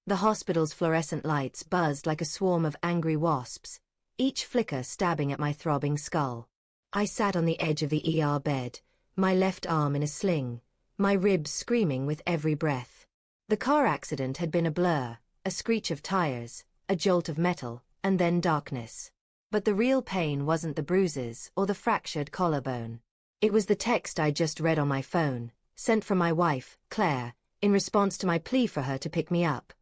The hospital's fluorescent lights buzzed like a swarm of angry wasps, each flicker stabbing at my throbbing skull. I sat on the edge of the ER bed, my left arm in a sling, my ribs screaming with every breath. The car accident had been a blur, a screech of tires, a jolt of metal, and then darkness. But the real pain wasn't the bruises or the fractured collarbone. It was the text I'd just read on my phone, sent from my wife, Claire, in response to my plea for her to pick me up.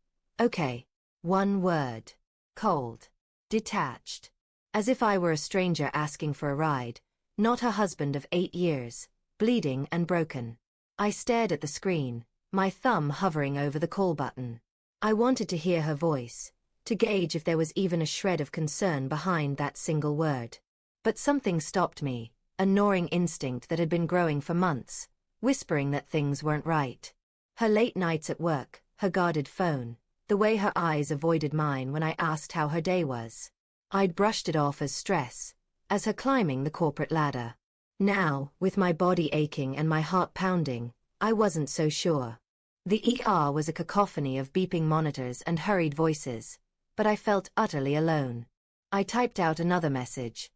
Okay. One word. Cold. Detached. As if I were a stranger asking for a ride, not her husband of 8 years, bleeding and broken. I stared at the screen, my thumb hovering over the call button. I wanted to hear her voice, to gauge if there was even a shred of concern behind that single word. But something stopped me, a gnawing instinct that had been growing for months, whispering that things weren't right. Her late nights at work, her guarded phone, the way her eyes avoided mine when I asked how her day was. I'd brushed it off as stress, as her climbing the corporate ladder. Now, with my body aching and my heart pounding, I wasn't so sure. The ER was a cacophony of beeping monitors and hurried voices, but I felt utterly alone. I typed out another message.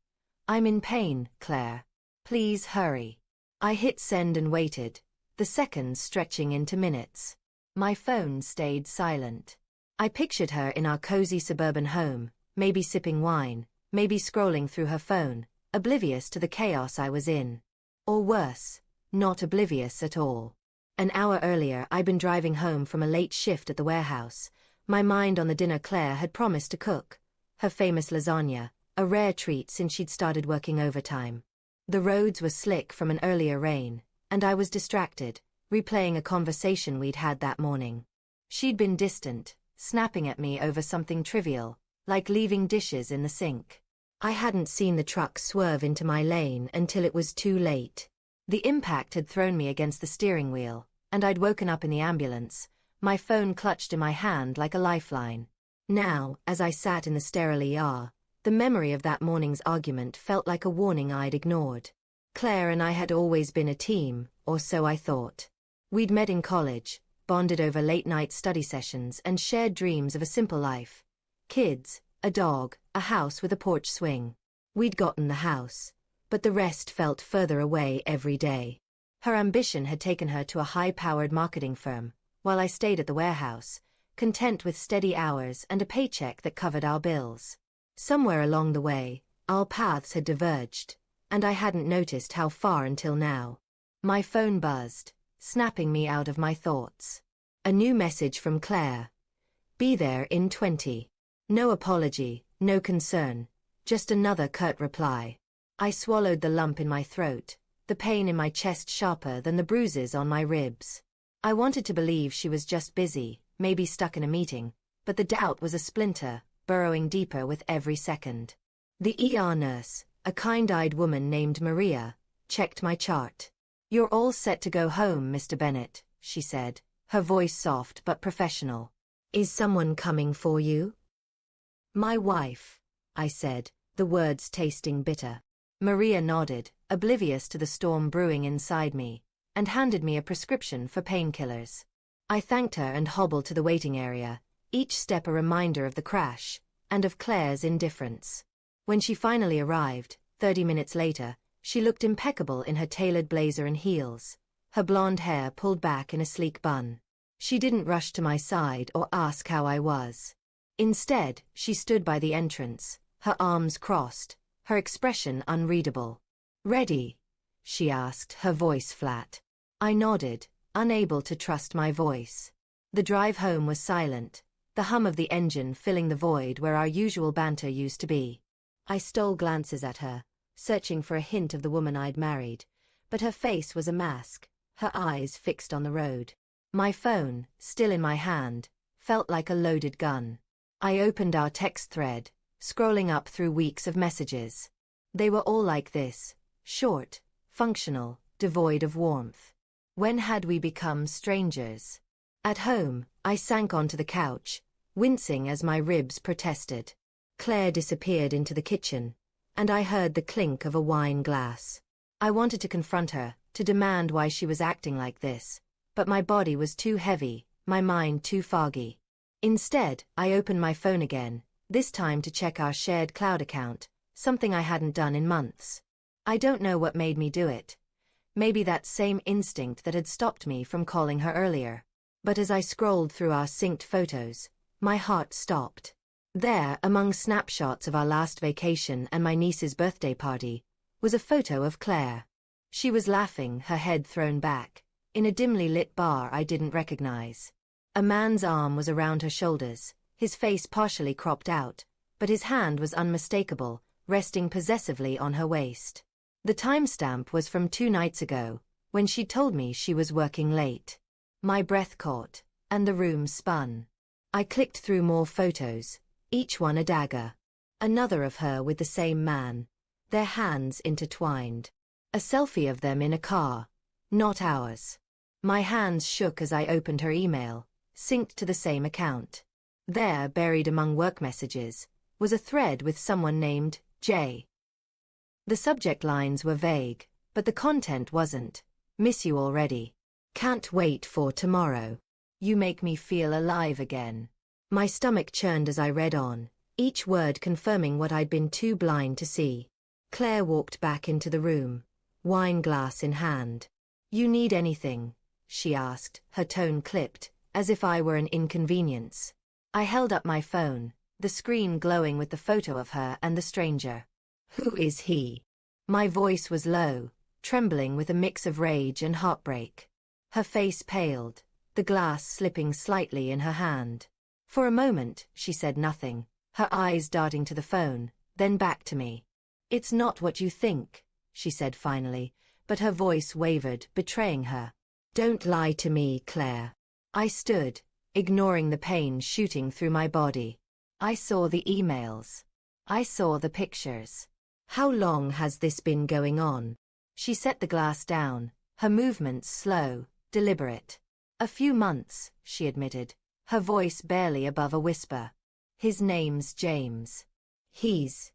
I'm in pain, Claire. Please hurry. I hit send and waited, the seconds stretching into minutes. My phone stayed silent. I pictured her in our cozy suburban home, maybe sipping wine, maybe scrolling through her phone, oblivious to the chaos I was in. Or worse, not oblivious at all. An hour earlier I'd been driving home from a late shift at the warehouse, my mind on the dinner Claire had promised to cook, her famous lasagna, a rare treat since she'd started working overtime. The roads were slick from an earlier rain, and I was distracted, replaying a conversation we'd had that morning. She'd been distant, snapping at me over something trivial, like leaving dishes in the sink. I hadn't seen the truck swerve into my lane until it was too late. The impact had thrown me against the steering wheel, and I'd woken up in the ambulance, my phone clutched in my hand like a lifeline. Now, as I sat in the sterile ER, the memory of that morning's argument felt like a warning I'd ignored. Claire and I had always been a team, or so I thought. We'd met in college, bonded over late-night study sessions and shared dreams of a simple life. Kids, a dog, a house with a porch swing. We'd gotten the house, but the rest felt further away every day. Her ambition had taken her to a high-powered marketing firm, while I stayed at the warehouse, content with steady hours and a paycheck that covered our bills. Somewhere along the way, our paths had diverged, and I hadn't noticed how far until now. My phone buzzed, snapping me out of my thoughts. A new message from Claire. Be there in 20. No apology, no concern, just another curt reply. I swallowed the lump in my throat, the pain in my chest sharper than the bruises on my ribs. I wanted to believe she was just busy, maybe stuck in a meeting, but the doubt was a splinter, burrowing deeper with every second. The ER nurse, a kind-eyed woman named Maria, checked my chart. You're all set to go home, Mr. Bennett, she said, her voice soft but professional. Is someone coming for you? My wife, I said, the words tasting bitter. Maria nodded, oblivious to the storm brewing inside me, and handed me a prescription for painkillers. I thanked her and hobbled to the waiting area, each step a reminder of the crash, and of Claire's indifference. When she finally arrived, 30 minutes later, she looked impeccable in her tailored blazer and heels, her blonde hair pulled back in a sleek bun. She didn't rush to my side or ask how I was. Instead, she stood by the entrance, her arms crossed, her expression unreadable. Ready? She asked, her voice flat. I nodded, unable to trust my voice. The drive home was silent, the hum of the engine filling the void where our usual banter used to be. I stole glances at her, searching for a hint of the woman I'd married, but her face was a mask, her eyes fixed on the road. My phone, still in my hand, felt like a loaded gun. I opened our text thread, scrolling up through weeks of messages. They were all like this, short, functional, devoid of warmth. When had we become strangers? At home, I sank onto the couch, wincing as my ribs protested. Claire disappeared into the kitchen, and I heard the clink of a wine glass. I wanted to confront her, to demand why she was acting like this, but my body was too heavy, my mind too foggy. Instead, I opened my phone again, this time to check our shared cloud account, something I hadn't done in months. I don't know what made me do it. Maybe that same instinct that had stopped me from calling her earlier. But as I scrolled through our synced photos, my heart stopped. There, among snapshots of our last vacation and my niece's birthday party, was a photo of Claire. She was laughing, her head thrown back, in a dimly lit bar I didn't recognize. A man's arm was around her shoulders, his face partially cropped out, but his hand was unmistakable, resting possessively on her waist. The timestamp was from 2 nights ago, when she told me she was working late. My breath caught, and the room spun. I clicked through more photos, each one a dagger. Another of her with the same man, their hands intertwined. A selfie of them in a car, not ours. My hands shook as I opened her email, synced to the same account. There, buried among work messages, was a thread with someone named Jay. The subject lines were vague, but the content wasn't. Miss you already. Can't wait for tomorrow. You make me feel alive again. My stomach churned as I read on, each word confirming what I'd been too blind to see. Claire walked back into the room, wine glass in hand. You need anything? She asked, her tone clipped, as if I were an inconvenience. I held up my phone, the screen glowing with the photo of her and the stranger. Who is he? My voice was low, trembling with a mix of rage and heartbreak. Her face paled, the glass slipping slightly in her hand. For a moment, she said nothing, her eyes darting to the phone, then back to me. It's not what you think, she said finally, but her voice wavered, betraying her. Don't lie to me, Claire. I stood, ignoring the pain shooting through my body. I saw the emails. I saw the pictures. How long has this been going on? She set the glass down, her movements slow, deliberate. A few months, she admitted, her voice barely above a whisper. His name's James. He's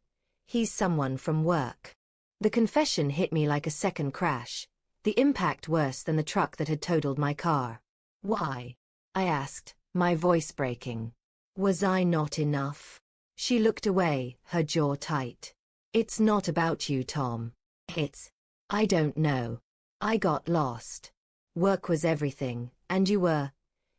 someone from work. The confession hit me like a second crash, the impact worse than the truck that had totaled my car. Why? I asked, my voice breaking. Was I not enough? She looked away, her jaw tight. It's not about you, Tom. I don't know. I got lost. Work was everything, and you were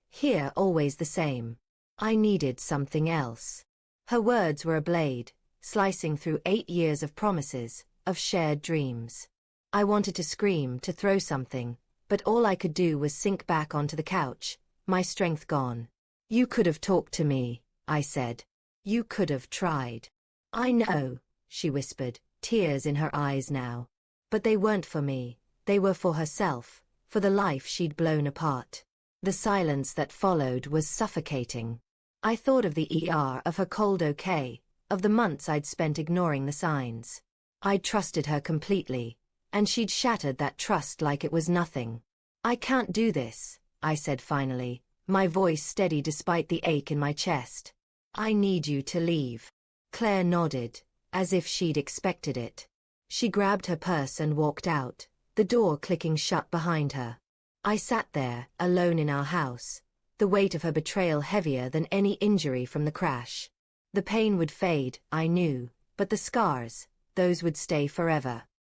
here always the same. I needed something else. Her words were a blade, slicing through 8 years of promises, of shared dreams. I wanted to scream, to throw something, but all I could do was sink back onto the couch, my strength gone. You could have talked to me, I said. You could have tried. I know, she whispered, tears in her eyes now. But they weren't for me, they were for herself, for the life she'd blown apart. The silence that followed was suffocating. I thought of the ER, of her cold okay, of the months I'd spent ignoring the signs. I'd trusted her completely, and she'd shattered that trust like it was nothing. I can't do this, I said finally, my voice steady despite the ache in my chest. I need you to leave. Claire nodded, as if she'd expected it. She grabbed her purse and walked out, the door clicking shut behind her. I sat there, alone in our house, the weight of her betrayal heavier than any injury from the crash. The pain would fade, I knew, but the scars, those would stay forever.